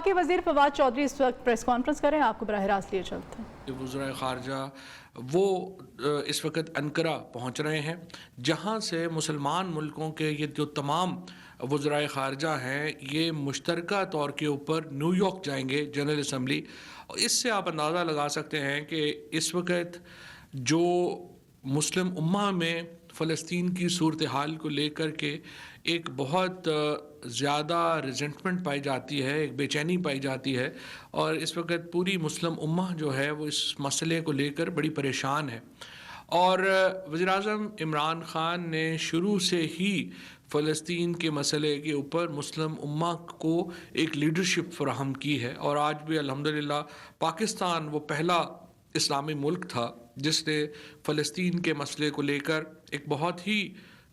وفاقی وزیر فواد چودھری اس وقت پریس کانفرنس کریں، آپ کو براہ راست لیے چلتے ہیں۔ وزرائے خارجہ وہ اس وقت انقرہ پہنچ رہے ہیں، جہاں سے مسلمان ملکوں کے یہ جو تمام وزرائے خارجہ ہیں یہ مشترکہ طور کے اوپر نیو یارک جائیں گے جنرل اسمبلی۔ اس سے آپ اندازہ لگا سکتے ہیں کہ اس وقت جو مسلم امہ میں فلسطین کی صورتحال کو لے کر کے ایک بہت زیادہ ریزنٹمنٹ پائی جاتی ہے، ایک بے چینی پائی جاتی ہے، اور اس وقت پوری مسلم امہ جو ہے وہ اس مسئلے کو لے کر بڑی پریشان ہے۔ اور وزیراعظم عمران خان نے شروع سے ہی فلسطین کے مسئلے کے اوپر مسلم امہ کو ایک لیڈرشپ فراہم کی ہے، اور آج بھی الحمدللہ پاکستان وہ پہلا اسلامی ملک تھا جس نے فلسطین کے مسئلے کو لے کر ایک بہت ہی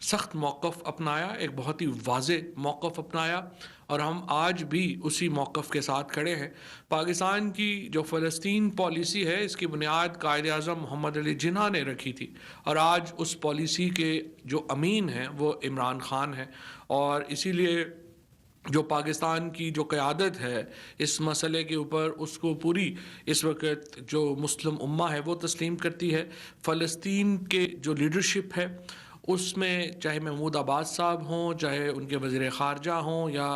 سخت موقف اپنایا، ایک بہت ہی واضح موقف اپنایا، اور ہم آج بھی اسی موقف کے ساتھ کھڑے ہیں۔ پاکستان کی جو فلسطین پالیسی ہے اس کی بنیاد قائد اعظم محمد علی جناح نے رکھی تھی، اور آج اس پالیسی کے جو امین ہیں وہ عمران خان ہیں، اور اسی لیے جو پاکستان کی جو قیادت ہے اس مسئلے کے اوپر اس کو پوری اس وقت جو مسلم امہ ہے وہ تسلیم کرتی ہے۔ فلسطین کے جو لیڈرشپ ہے اس میں چاہے محمود عباس صاحب ہوں، چاہے ان کے وزیر خارجہ ہوں، یا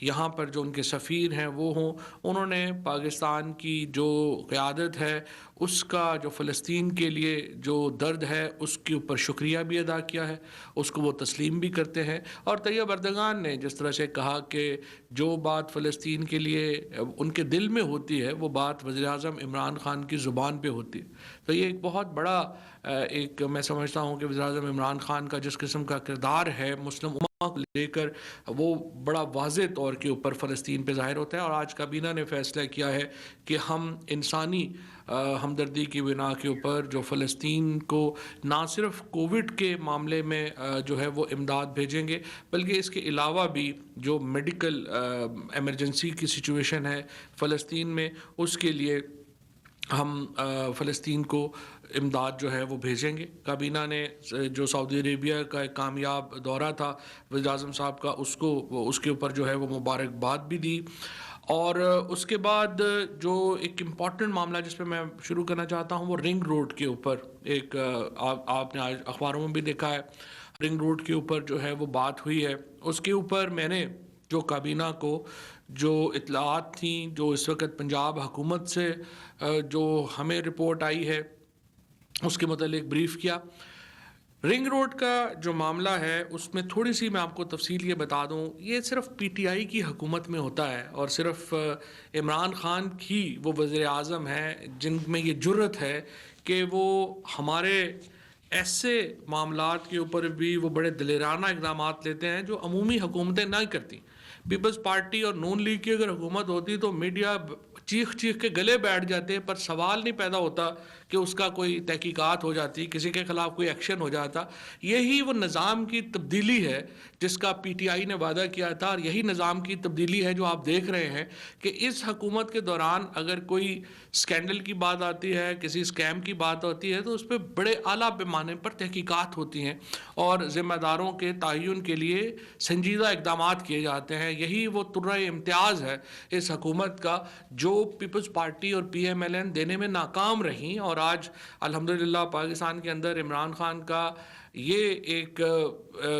یہاں پر جو ان کے سفیر ہیں وہ ہوں، انہوں نے پاکستان کی جو قیادت ہے اس کا جو فلسطین کے لیے جو درد ہے اس کے اوپر شکریہ بھی ادا کیا ہے، اس کو وہ تسلیم بھی کرتے ہیں۔ اور طیب اردگان نے جس طرح سے کہا کہ جو بات فلسطین کے لیے ان کے دل میں ہوتی ہے وہ بات وزیر اعظم عمران خان کی زبان پہ ہوتی ہے، تو یہ ایک بہت بڑا ایک میں سمجھتا ہوں کہ وزیر اعظم عمران خان کا جس قسم کا کردار ہے مسلم امہ کو لے کر وہ بڑا واضح طور کے اوپر فلسطین پہ ظاہر ہوتا ہے۔ اور آج کابینہ نے فیصلہ کیا ہے کہ ہم انسانی ہمدردی کی بنا کے اوپر جو فلسطین کو نہ صرف کووڈ کے معاملے میں جو ہے وہ امداد بھیجیں گے، بلکہ اس کے علاوہ بھی جو میڈیکل ایمرجنسی کی سچویشن ہے فلسطین میں اس کے لیے ہم فلسطین کو امداد جو ہے وہ بھیجیں گے۔ کابینہ نے جو سعودی عربیہ کا ایک کامیاب دورہ تھا وزیر اعظم صاحب کا اس کے اوپر جو ہے وہ مبارکباد بھی دی۔ اور اس کے بعد جو ایک امپورٹنٹ معاملہ جس پہ میں شروع کرنا چاہتا ہوں وہ رنگ روڈ کے اوپر ایک آپ نے آج اخباروں میں بھی دیکھا ہے، رنگ روڈ کے اوپر جو ہے وہ بات ہوئی ہے۔ اس کے اوپر میں نے جو کابینہ کو جو اطلاعات تھیں جو اس وقت پنجاب حکومت سے جو ہمیں رپورٹ آئی ہے اس کے متعلق بریف کیا۔ رنگ روڈ کا جو معاملہ ہے اس میں تھوڑی سی میں آپ کو تفصیل یہ بتا دوں، یہ صرف پی ٹی آئی کی حکومت میں ہوتا ہے، اور صرف عمران خان کی وہ وزیر اعظم ہیں جن میں یہ جرت ہے کہ وہ ہمارے ایسے معاملات کے اوپر بھی وہ بڑے دلیرانہ اقدامات لیتے ہیں جو عمومی حکومتیں نہ کرتی۔ پیپلز پارٹی اور نون لیگ کی اگر حکومت ہوتی تو میڈیا چیخ کے گلے بیٹھ جاتے، پر سوال نہیں پیدا ہوتا کہ اس کا کوئی تحقیقات ہو جاتی، کسی کے خلاف کوئی ایکشن ہو جاتا۔ یہی وہ نظام کی تبدیلی ہے جس کا پی ٹی آئی نے وعدہ کیا تھا، اور یہی نظام کی تبدیلی ہے جو آپ دیکھ رہے ہیں کہ اس حکومت کے دوران اگر کوئی سکینڈل کی بات آتی ہے، کسی سکیم کی بات ہوتی ہے تو اس پہ بڑے اعلیٰ پیمانے پر تحقیقات ہوتی ہیں اور ذمہ داروں کے تعین کے لیے سنجیدہ اقدامات کیے جاتے ہیں۔ یہی وہ ترہ امتیاز ہے اس حکومت کا جو پیپلز پارٹی اور پی ایم ایل این دینے میں ناکام رہیں، اور آج الحمدللہ پاکستان کے اندر عمران خان کا یہ ایک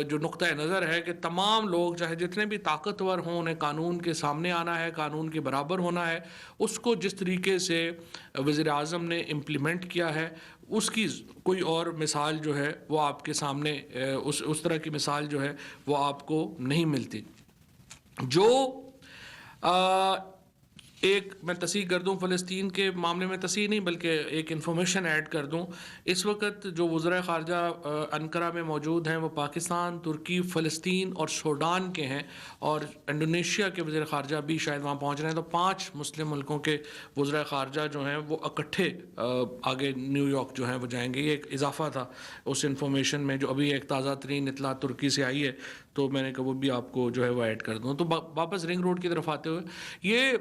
جو نقطہ نظر ہے کہ تمام لوگ چاہے جتنے بھی طاقتور ہوں انہیں قانون کے سامنے آنا ہے، قانون کے برابر ہونا ہے۔ اس کو جس طریقے سے وزیر اعظم نے امپلیمنٹ کیا ہے اس کی کوئی اور مثال جو ہے وہ آپ کے سامنے اس طرح کی مثال جو ہے وہ آپ کو نہیں ملتی۔ جو ایک میں تصحیح کر دوں فلسطین کے معاملے میں، تصحیح نہیں بلکہ ایک انفارمیشن ایڈ کر دوں، اس وقت جو وزرائے خارجہ انقرہ میں موجود ہیں وہ پاکستان، ترکی، فلسطین اور سوڈان کے ہیں، اور انڈونیشیا کے وزیر خارجہ بھی شاید وہاں پہنچ رہے ہیں، تو 5 مسلم ملکوں کے وزرائے خارجہ جو ہیں وہ اکٹھے آگے نیو یارک جو ہیں وہ جائیں گے۔ یہ ایک اضافہ تھا اس انفارمیشن میں جو ابھی ایک تازہ ترین اطلاع ترکی سے آئی ہے، تو میں نے کہا وہ بھی آپ کو جو ہے وہ ایڈ کر دوں۔ تو واپس رنگ روڈ کی طرف آتے ہوئے، یہ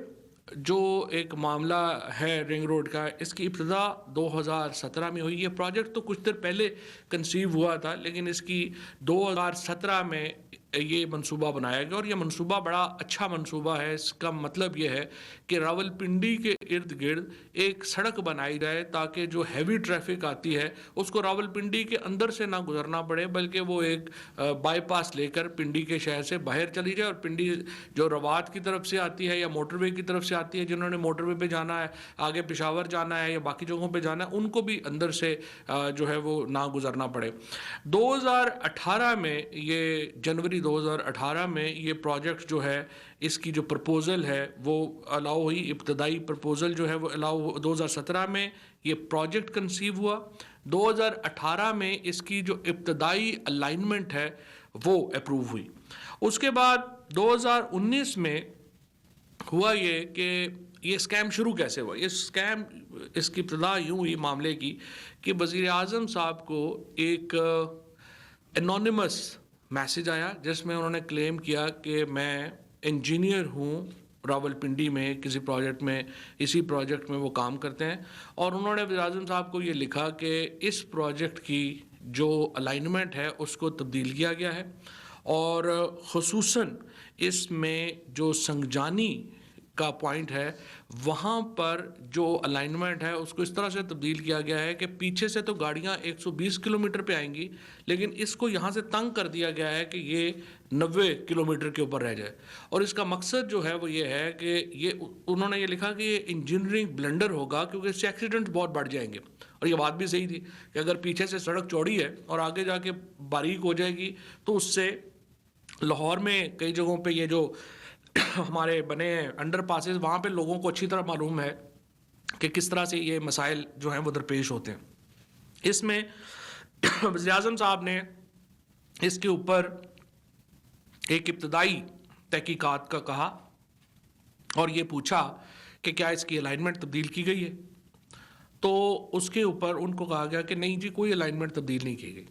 جو ایک معاملہ ہے رنگ روڈ کا، اس کی ابتدا 2017 میں ہوئی۔ یہ پروجیکٹ تو کچھ دیر پہلے کنسیو ہوا تھا، لیکن اس کی 2017 میں یہ منصوبہ بنایا گیا، اور یہ منصوبہ بڑا اچھا منصوبہ ہے۔ اس کا مطلب یہ ہے کہ راولپنڈی کے ارد گرد ایک سڑک بنائی جائے تاکہ جو ہیوی ٹریفک آتی ہے اس کو راولپنڈی کے اندر سے نہ گزرنا پڑے، بلکہ وہ ایک بائی پاس لے کر پنڈی کے شہر سے باہر چلی جائے، اور پنڈی جو روات کی طرف سے آتی ہے یا موٹر وے کی طرف سے آتی ہے، جنہوں نے موٹر وے پہ جانا ہے، آگے پشاور جانا ہے یا باقی جگہوں پہ جانا ہے، ان کو بھی اندر سے جو ہے وہ نہ گزرنا پڑے۔ 2018 میں یہ جنوری 2018 میں یہ پروجیکٹ جو ہے، اس کی جو پرپوزل ہے وہ الاؤ ہوئی، ابتدائی پرپوزل جو ہے وہ الاؤ 2017 میں یہ پروجیکٹ کنسیو ہوا، 2018 میں اس کی جو ابتدائی الائنمنٹ ہے وہ اپروو ہوئی۔ اس کے بعد 2019 میں ہوا یہ کہ یہ اسکیم شروع کیسے ہوا؟ اس کی ابتدا یوں ہوئی معاملے کی کہ وزیر اعظم صاحب کو ایک انونیمس میسج آیا جس میں انہوں نے کلیم کیا کہ میں انجینئر ہوں راولپنڈی میں کسی پروجیکٹ میں، اسی پروجیکٹ میں وہ کام کرتے ہیں، اور انہوں نے وزیر اعظم صاحب کو یہ لکھا کہ اس پروجیکٹ کی جو الائنمنٹ ہے اس کو تبدیل کیا گیا ہے، اور خصوصاً اس میں جو سنگجانی کا پوائنٹ ہے وہاں پر جو الائنمنٹ ہے اس کو اس طرح سے تبدیل کیا گیا ہے کہ پیچھے سے تو گاڑیاں 120 کلومیٹر پہ آئیں گی، لیکن اس کو یہاں سے تنگ کر دیا گیا ہے کہ یہ 90 کلومیٹر کے اوپر رہ جائے، اور اس کا مقصد جو ہے وہ یہ ہے کہ یہ انہوں نے یہ لکھا کہ یہ انجینئرنگ بلنڈر ہوگا کیونکہ اس سے ایکسیڈنٹ بہت بڑھ جائیں گے، اور یہ بات بھی صحیح تھی کہ اگر پیچھے سے سڑک چوڑی ہے اور آگے جا کے باریک ہو جائے گی تو اس سے لاہور میں کئی جگہوں پہ یہ جو ہمارے بنے ہیں انڈر پاسز، وہاں پہ لوگوں کو اچھی طرح معلوم ہے کہ کس طرح سے یہ مسائل جو ہیں وہ درپیش ہوتے ہیں۔ اس میں وزیر اعظم صاحب نے اس کے اوپر ایک ابتدائی تحقیقات کا کہا اور یہ پوچھا کہ کیا اس کی الائنمنٹ تبدیل کی گئی ہے، تو اس کے اوپر ان کو کہا گیا کہ نہیں جی، کوئی الائنمنٹ تبدیل نہیں کی گئی۔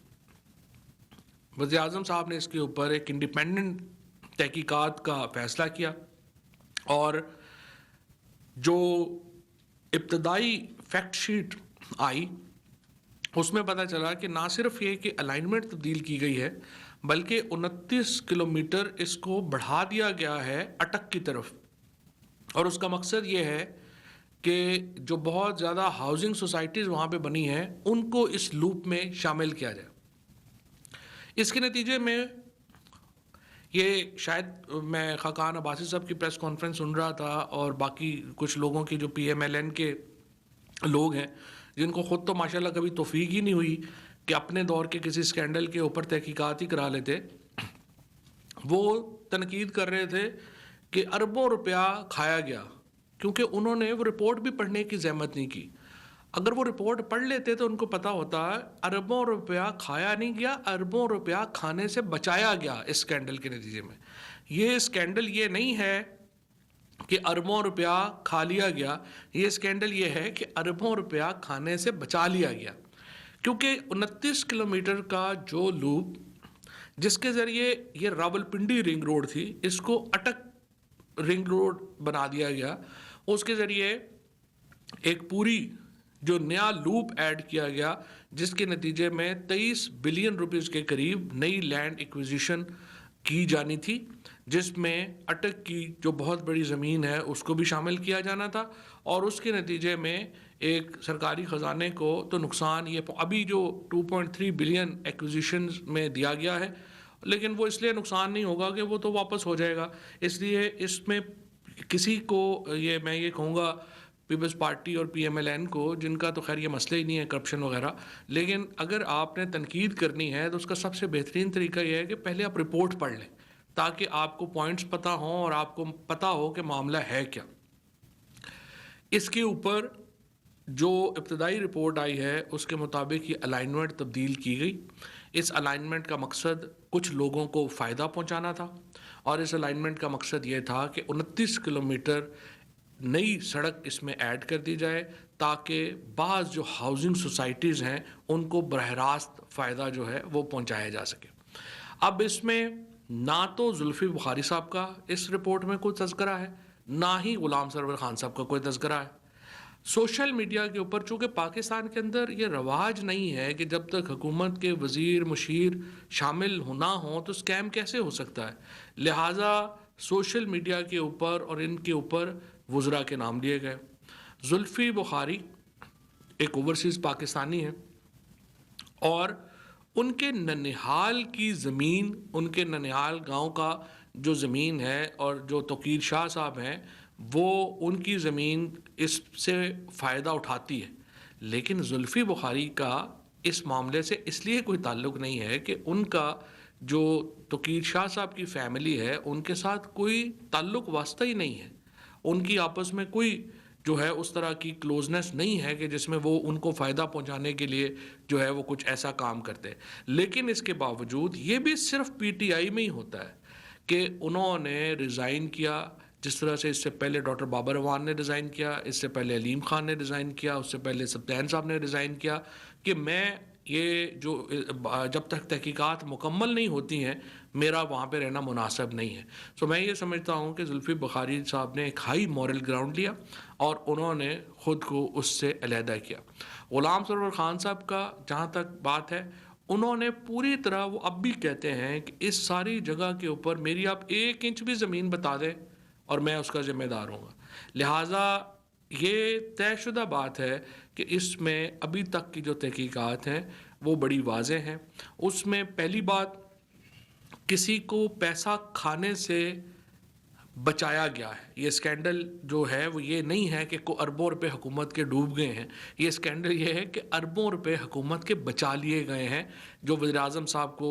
وزیر اعظم صاحب نے اس کے اوپر ایک انڈیپینڈنٹ تحقیقات کا فیصلہ کیا، اور جو ابتدائی فیکٹ شیٹ آئی اس میں پتہ چلا کہ نہ صرف یہ کہ الائنمنٹ تبدیل کی گئی ہے بلکہ 29 کلومیٹر اس کو بڑھا دیا گیا ہے اٹک کی طرف، اور اس کا مقصد یہ ہے کہ جو بہت زیادہ ہاؤسنگ سوسائٹیز وہاں پہ بنی ہیں ان کو اس لوپ میں شامل کیا جائے۔ اس کے نتیجے میں یہ شاید میں خاقان عباسی صاحب کی پریس کانفرنس سن رہا تھا اور باقی کچھ لوگوں کی جو پی ایم ایل این کے لوگ ہیں جن کو خود تو ماشاءاللہ کبھی توفیق ہی نہیں ہوئی کہ اپنے دور کے کسی اسکینڈل کے اوپر تحقیقات ہی کرا لیتے، وہ تنقید کر رہے تھے کہ اربوں روپیہ کھایا گیا، کیونکہ انہوں نے وہ رپورٹ بھی پڑھنے کی زحمت نہیں کی۔ اگر وہ رپورٹ پڑھ لیتے تو ان کو پتہ ہوتا اربوں روپیہ کھایا نہیں گیا، اربوں روپیہ کھانے سے بچایا گیا اس اسکینڈل کے نتیجے میں۔ یہ اسکینڈل یہ نہیں ہے کہ اربوں روپیہ کھا لیا گیا، یہ اسکینڈل یہ ہے کہ اربوں روپیہ کھانے سے بچا لیا گیا، کیونکہ 29 کلومیٹر کا جو لوپ جس کے ذریعے یہ راولپنڈی رنگ روڈ تھی اس کو اٹک رنگ روڈ بنا دیا گیا، اس کے ذریعے ایک پوری جو نیا لوپ ایڈ کیا گیا جس کے نتیجے میں 23 بلین روپیز کے قریب نئی لینڈ ایکویزیشن کی جانی تھی، جس میں اٹک کی جو بہت بڑی زمین ہے اس کو بھی شامل کیا جانا تھا، اور اس کے نتیجے میں ایک سرکاری خزانے کو تو نقصان، یہ ابھی جو 2.3 بلین ایکویزیشنز میں دیا گیا ہے لیکن وہ اس لیے نقصان نہیں ہوگا کہ وہ تو واپس ہو جائے گا، اس لیے اس میں کسی کو میں یہ کہوں گا پیپلز پارٹی اور پی ایم ایل این کو، جن کا تو خیر یہ مسئلہ ہی نہیں ہے کرپشن وغیرہ، لیکن اگر آپ نے تنقید کرنی ہے تو اس کا سب سے بہترین طریقہ یہ ہے کہ پہلے آپ رپورٹ پڑھ لیں تاکہ آپ کو پوائنٹس پتہ ہوں اور آپ کو پتہ ہو کہ معاملہ ہے کیا۔ اس کے اوپر جو ابتدائی رپورٹ آئی ہے اس کے مطابق یہ الائنمنٹ تبدیل کی گئی۔ اس الائنمنٹ کا مقصد کچھ لوگوں کو فائدہ پہنچانا تھا، اور اس الائنمنٹ کا مقصد یہ تھا کہ 29 کلومیٹر نئی سڑک اس میں ایڈ کر دی جائے تاکہ بعض جو ہاؤسنگ سوسائٹیز ہیں ان کو براہ راست فائدہ جو ہے وہ پہنچایا جا سکے۔ اب اس میں نہ تو زلفی بخاری صاحب کا اس رپورٹ میں کوئی تذکرہ ہے، نہ ہی غلام سرور خان صاحب کا کوئی تذکرہ ہے۔ سوشل میڈیا کے اوپر، چونکہ پاکستان کے اندر یہ رواج نہیں ہے کہ جب تک حکومت کے وزیر مشیر شامل نہ ہوں تو اسکیم کیسے ہو سکتا ہے، لہٰذا سوشل میڈیا کے اوپر اور ان کے اوپر وزراء کے نام لیے گئے. زلفی بخاری ایک اوورسیز پاکستانی ہے اور ان کے ننہال کی زمین، ان کے ننہال گاؤں کا جو زمین ہے اور جو توقیر شاہ صاحب ہیں وہ ان کی زمین اس سے فائدہ اٹھاتی ہے. لیکن زلفی بخاری کا اس معاملے سے اس لیے کوئی تعلق نہیں ہے کہ ان کا جو توقیر شاہ صاحب کی فیملی ہے ان کے ساتھ کوئی تعلق واسطہ ہی نہیں ہے، ان کی آپس میں کوئی جو ہے اس طرح کی کلوزنس نہیں ہے کہ جس میں وہ ان کو فائدہ پہنچانے کے لیے جو ہے وہ کچھ ایسا کام کرتے. لیکن اس کے باوجود یہ بھی صرف پی ٹی آئی میں ہی ہوتا ہے کہ انہوں نے ریزائن کیا، جس طرح سے اس سے پہلے ڈاکٹر بابر اعوان نے ریزائن کیا، اس سے پہلے علیم خان نے ریزائن کیا، اس سے پہلے سبطین صاحب نے ریزائن کیا کہ میں یہ جو جب تک تحقیقات مکمل نہیں ہوتی ہیں میرا وہاں پہ رہنا مناسب نہیں ہے. سو میں یہ سمجھتا ہوں کہ زلفی بخاری صاحب نے ایک ہائی مورل گراؤنڈ لیا اور انہوں نے خود کو اس سے علیحدہ کیا. غلام سرور خان صاحب کا جہاں تک بات ہے، انہوں نے پوری طرح، وہ اب بھی کہتے ہیں کہ اس ساری جگہ کے اوپر میری آپ 1 انچ بھی زمین بتا دیں اور میں اس کا ذمہ دار ہوں گا. لہٰذا یہ طے شدہ بات ہے کہ اس میں ابھی تک کی جو تحقیقات ہیں وہ بڑی واضح ہیں. اس میں پہلی بات، کسی کو پیسہ کھانے سے بچایا گیا ہے. یہ اسکینڈل جو ہے وہ یہ نہیں ہے کہ اربوں روپے حکومت کے ڈوب گئے ہیں، یہ اسکینڈل یہ ہے کہ اربوں روپے حکومت کے بچا لیے گئے ہیں. جو وزیر اعظم صاحب کو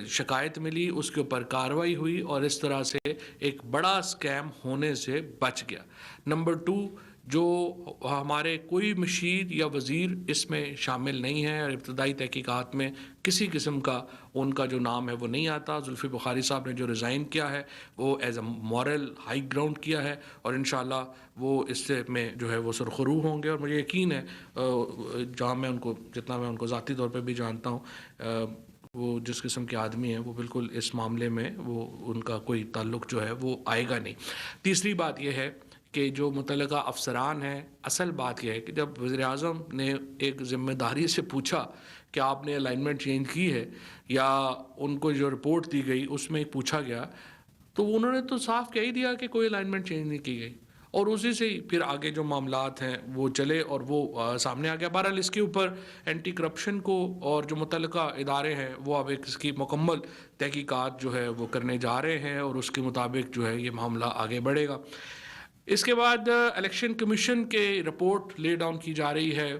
شکایت ملی اس کے اوپر کارروائی ہوئی اور اس طرح سے ایک بڑا اسکیم ہونے سے بچ گیا. نمبر 2، جو ہمارے کوئی مشیر یا وزیر اس میں شامل نہیں ہے اور ابتدائی تحقیقات میں کسی قسم کا ان کا جو نام ہے وہ نہیں آتا. زلفی بخاری صاحب نے جو ریزائن کیا ہے وہ as a moral high ground کیا ہے اور انشاءاللہ وہ اس سے میں جو ہے وہ سرخرو ہوں گے. اور مجھے یقین ہے جہاں میں ان کو، جتنا میں ان کو ذاتی طور پہ بھی جانتا ہوں، وہ جس قسم کے آدمی ہیں وہ بالکل اس معاملے میں وہ ان کا کوئی تعلق جو ہے وہ آئے گا نہیں. تیسری بات یہ ہے کہ جو متعلقہ افسران ہیں، اصل بات یہ ہے کہ جب وزیر اعظم نے ایک ذمہ داری سے پوچھا کہ آپ نے الائنمنٹ چینج کی ہے یا ان کو جو رپورٹ دی گئی اس میں پوچھا گیا تو انہوں نے تو صاف کہہ ہی دیا کہ کوئی الائنمنٹ چینج نہیں کی گئی اور اسی سے ہی پھر آگے جو معاملات ہیں وہ چلے اور وہ سامنے آ گیا. بہرحال اس کے اوپر اینٹی کرپشن کو اور جو متعلقہ ادارے ہیں وہ اب ایک اس کی مکمل تحقیقات جو ہے وہ کرنے جا رہے ہیں اور اس کے مطابق جو ہے یہ معاملہ آگے بڑھے گا. اس کے بعد الیکشن کمیشن کے رپورٹ لے ڈاؤن کی جا رہی ہے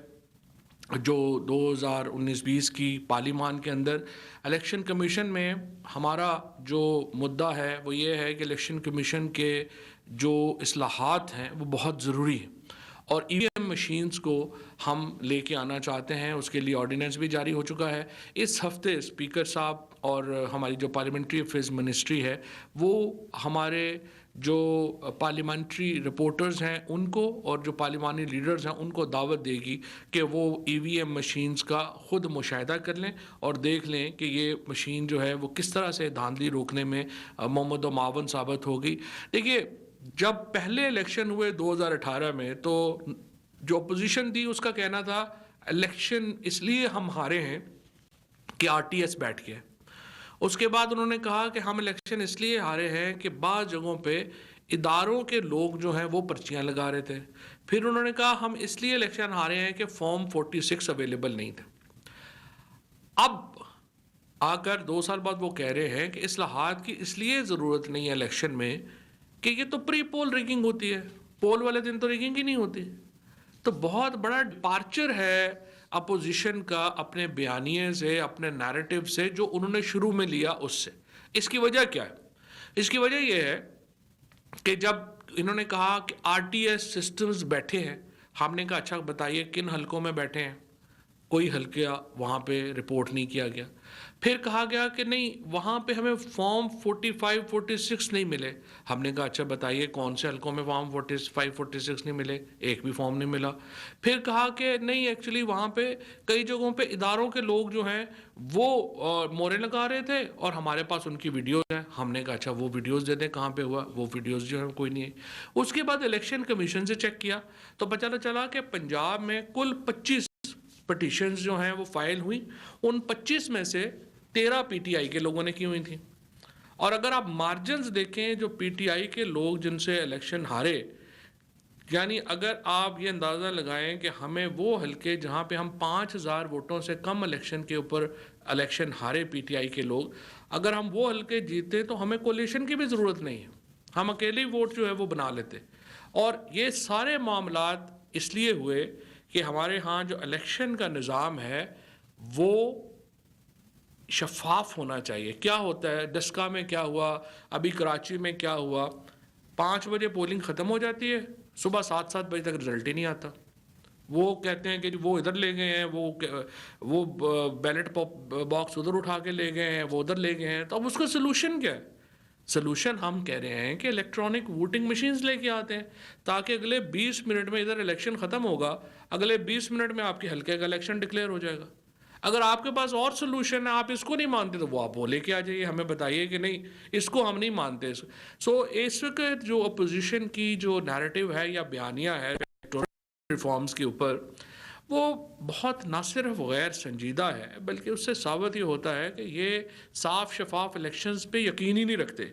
جو 2019-20 کی پارلیمان کے اندر. الیکشن کمیشن میں ہمارا جو مدعا ہے وہ یہ ہے کہ الیکشن کمیشن کے جو اصلاحات ہیں وہ بہت ضروری ہیں اور ای وی ایم مشینز کو ہم لے کے آنا چاہتے ہیں. اس کے لیے آرڈیننس بھی جاری ہو چکا ہے. اس ہفتے اسپیکر صاحب اور ہماری جو پارلیمنٹری افیئرز منسٹری ہے وہ ہمارے جو پارلیمنٹری رپورٹرز ہیں ان کو اور جو پارلیمانی لیڈرز ہیں ان کو دعوت دے گی کہ وہ ای وی ایم مشینز کا خود مشاہدہ کر لیں اور دیکھ لیں کہ یہ مشین جو ہے وہ کس طرح سے دھاندلی روکنے میں محمد و معاون ثابت ہوگی. دیکھیے، جب پہلے الیکشن ہوئے 2018 میں تو جو اپوزیشن تھی اس کا کہنا تھا الیکشن اس لیے ہم ہارے ہیں کہ آر ٹی ایس بیٹھ گئے. اس کے بعد انہوں نے کہا کہ ہم الیکشن اس لیے ہارے ہیں کہ بعض جگہوں پہ اداروں کے لوگ جو ہیں وہ پرچیاں لگا رہے تھے. پھر انہوں نے کہا ہم اس لیے الیکشن ہارے ہیں کہ فارم 46 اویلیبل نہیں تھے. اب آ کر 2 سال بعد وہ کہہ رہے ہیں کہ اصلاحات کی اس لیے ضرورت نہیں ہے الیکشن میں کہ یہ تو پری پول ریگنگ ہوتی ہے، پول والے دن تو ریگنگ ہی نہیں ہوتی. تو بہت بڑا ڈپارچر ہے اپوزیشن کا اپنے بیانیے سے، اپنے نیریٹو سے جو انہوں نے شروع میں لیا اس سے. اس کی وجہ کیا ہے؟ اس کی وجہ یہ ہے کہ جب انہوں نے کہا کہ آر ٹی ایس سسٹمز بیٹھے ہیں، ہم نے کہا اچھا بتائیے کن حلقوں میں بیٹھے ہیں؟ کوئی حلقہ وہاں پہ رپورٹ نہیں کیا گیا. پھر کہا گیا کہ نہیں وہاں پہ ہمیں فارم 45 46 نہیں ملے. ہم نے کہا اچھا بتائیے کون سے حلقوں میں فارم 45 46 نہیں ملے, ایک بھی فارم نہیں ملا. پھر کہا کہ نہیں ایکچولی وہاں پہ کئی جگہوں پہ اداروں کے لوگ جو ہیں وہ مورے لگا رہے تھے اور ہمارے پاس ان کی ویڈیوز ہیں. ہم نے کہا اچھا وہ ویڈیوز دے دیں کہاں پہ ہوا, وہ ویڈیوز جو ہیں کوئی نہیں ہے. اس کے بعد الیکشن کمیشن سے چیک کیا تو پتہ چلا کہ پنجاب میں کل 25 پٹیشنز جو ہیں وہ فائل ہوئی. ان 25 میں سے 13 پی ٹی آئی کے لوگوں نے کی ہوئی تھیں. اور اگر آپ مارجنز دیکھیں جو پی ٹی آئی کے لوگ جن سے الیکشن ہارے, یعنی اگر آپ یہ اندازہ لگائیں کہ ہمیں وہ حلقے جہاں پہ ہم 5000 ووٹوں سے کم الیکشن کے اوپر الیکشن ہارے پی ٹی آئی کے لوگ, اگر ہم وہ حلقے جیتے تو ہمیں کولیشن کی بھی ضرورت نہیں ہے, ہم اکیلے ووٹ جو ہے وہ بنا لیتے. اور یہ سارے معاملات اس لیے ہوئے کہ ہمارے ہاں جو الیکشن کا نظام ہے وہ شفاف ہونا چاہیے. کیا ہوتا ہے ڈسکا میں کیا ہوا, ابھی کراچی میں کیا ہوا, 5 بجے پولنگ ختم ہو جاتی ہے, صبح 7 بجے تک رزلٹ ہی نہیں آتا. وہ کہتے ہیں کہ وہ ادھر لے گئے ہیں, وہ بیلٹ باکس ادھر اٹھا کے لے گئے ہیں, وہ ادھر لے گئے ہیں. تو اب اس کا سلوشن کیا ہے؟ سلوشن ہم کہہ رہے ہیں کہ الیکٹرانک ووٹنگ مشینز لے کے آتے ہیں تاکہ اگلے 20 منٹ میں ادھر الیکشن ختم ہوگا, اگلے 20 منٹ میں آپ کے حلقے کا الیکشن ڈکلیئر ہو جائے گا. اگر آپ کے پاس اور سلوشن ہے, آپ اس کو نہیں مانتے تو وہ آپ وہ لے کے آ جائیے, ہمیں بتائیے کہ نہیں اس کو ہم نہیں مانتے. سو اس وقت جو اپوزیشن کی جو نیریٹو ہے یا بیانیہ ہے ریفارمز کے اوپر, وہ بہت نہ صرف غیر سنجیدہ ہے بلکہ اس سے ثابت یہ ہوتا ہے کہ یہ صاف شفاف الیکشنز پہ یقین ہی نہیں رکھتے.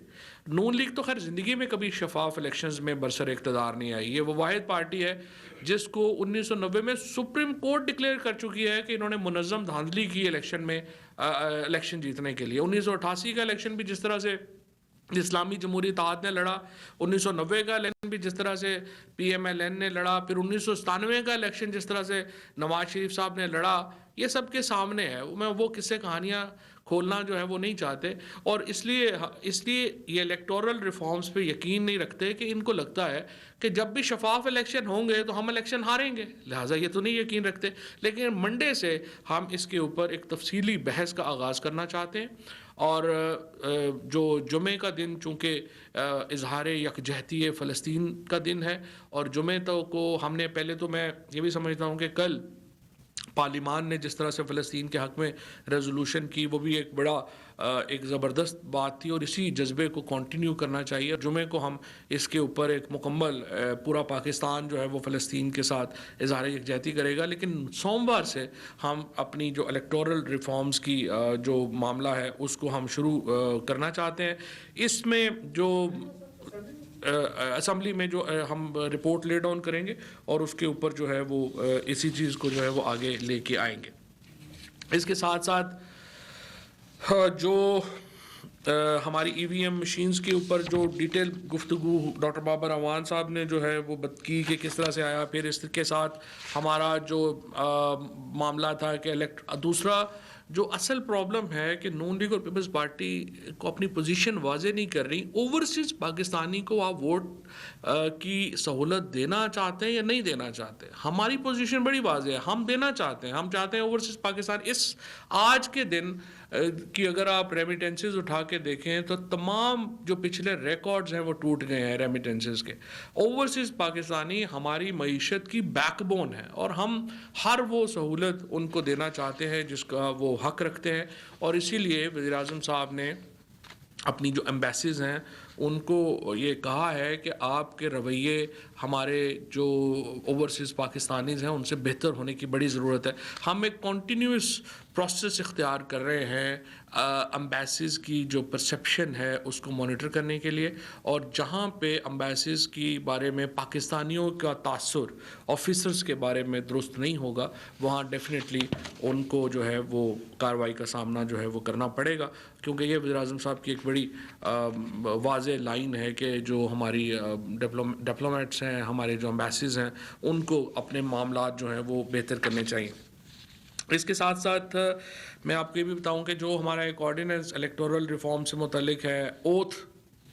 نون لیگ تو خیر زندگی میں کبھی شفاف الیکشنز میں برسر اقتدار نہیں آئی. یہ وہ واحد پارٹی ہے جس کو 1990 میں سپریم کورٹ ڈکلیئر کر چکی ہے کہ انہوں نے منظم دھاندلی کی الیکشن میں, الیکشن جیتنے کے لیے. 1988 کا الیکشن بھی جس طرح سے اسلامی جمہوری اتحاد نے لڑا, 1990 کا الیکشن بھی جس طرح سے پی ایم ایل این نے لڑا, پھر 1997 کا الیکشن جس طرح سے نواز شریف صاحب نے لڑا, یہ سب کے سامنے ہے. میں وہ قصے کہانیاں کھولنا جو ہے وہ نہیں چاہتے, اور اس لیے یہ الیکٹورل ریفارمز پہ یقین نہیں رکھتے کہ ان کو لگتا ہے کہ جب بھی شفاف الیکشن ہوں گے تو ہم الیکشن ہاریں گے, لہٰذا یہ تو نہیں یقین رکھتے. لیکن منڈے سے ہم اس کے اوپر ایک تفصیلی بحث کا آغاز کرنا چاہتے ہیں. اور جو جمعے کا دن چونکہ اظہار یکجہتی فلسطین کا دن ہے, اور جمعے کو ہم نے پہلے تو میں یہ بھی سمجھتا ہوں کہ کل پارلیمان نے جس طرح سے فلسطین کے حق میں ریزولوشن کی وہ بھی ایک بڑا ایک زبردست بات تھی, اور اسی جذبے کو کنٹینیو کرنا چاہیے. جمعے کو ہم اس کے اوپر ایک مکمل پورا پاکستان جو ہے وہ فلسطین کے ساتھ اظہار یکجہتی کرے گا. لیکن سوموار سے ہم اپنی جو الیکٹورل ریفارمز کی جو معاملہ ہے اس کو ہم شروع کرنا چاہتے ہیں. اس میں جو اسمبلی میں جو ہم رپورٹ لے ڈاؤن کریں گے اور اس کے اوپر جو ہے وہ اسی چیز کو جو ہے وہ آگے لے کے آئیں گے. اس کے ساتھ ساتھ جو ہماری ای وی ایم مشینز کے اوپر جو ڈیٹیل گفتگو ڈاکٹر بابر اعوان صاحب نے جو ہے وہ کی کہ کس طرح سے آیا, پھر اس کے ساتھ ہمارا جو معاملہ تھا کہ دوسرا جو اصل پرابلم ہے کہ نون لیگ اور پیپلز پارٹی کو اپنی پوزیشن واضح نہیں کر رہی. اوورسیز پاکستانی کو آپ ووٹ کی سہولت دینا چاہتے ہیں یا نہیں دینا چاہتے؟ ہماری پوزیشن بڑی واضح ہے, ہم دینا چاہتے ہیں. ہم چاہتے ہیں اوورسیز پاکستان اس آج کے دن کی اگر آپ ریمیٹنسز اٹھا کے دیکھیں تو تمام جو پچھلے ریکارڈز ہیں وہ ٹوٹ گئے ہیں ریمیٹنسز کے. اوورسیز پاکستانی ہماری معیشت کی بیک بون ہے, اور ہم ہر وہ سہولت ان کو دینا چاہتے ہیں جس کا وہ حق رکھتے ہیں. اور اسی لیے وزیر اعظم صاحب نے اپنی جو ایمبیسیز ہیں ان کو یہ کہا ہے کہ آپ کے رویے ہمارے جو اوورسیز پاکستانیز ہیں ان سے بہتر ہونے کی بڑی ضرورت ہے. ہم ایک کنٹینیوس پروسیس اختیار کر رہے ہیں امبیسیز کی جو پرسیپشن ہے اس کو مانیٹر کرنے کے لیے, اور جہاں پہ امبیسیز کی بارے میں پاکستانیوں کا تاثر آفیسرز کے بارے میں درست نہیں ہوگا وہاں ڈیفینیٹلی ان کو جو ہے وہ کارروائی کا سامنا جو ہے وہ کرنا پڑے گا. کیونکہ یہ وزیر اعظم صاحب کی ایک بڑی واضح لائن ہے کہ جو ہماری ڈپلومیٹس ہیں, ہمارے جو امبیسیز ہیں, ان کو اپنے معاملات جو ہیں وہ بہتر کرنے چاہیے. اس کے ساتھ ساتھ میں آپ کو یہ بھی بتاؤں کہ جو ہمارا ایک آرڈیننس الیکٹورل ریفارم سے متعلق ہے, اوتھ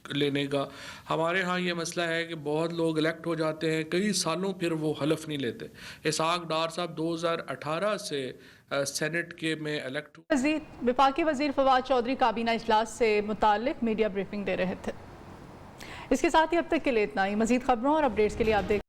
لینے کا. ہمارے ہاں یہ مسئلہ ہے کہ بہت لوگ الیکٹ ہو جاتے ہیں, کئی سالوں پھر وہ حلف نہیں لیتے. اسحاق ڈار صاحب 2018 سے سینٹ کے میں الیکٹ ہوئے. وفاقی وزیر فواد چودھری کابینہ اجلاس سے متعلق میڈیا بریفنگ دے رہے تھے. اس کے ساتھ ہی اب تک کے لیے اتنا ہی. مزید خبروں اور اپڈیٹس کے لیے آپ دیکھ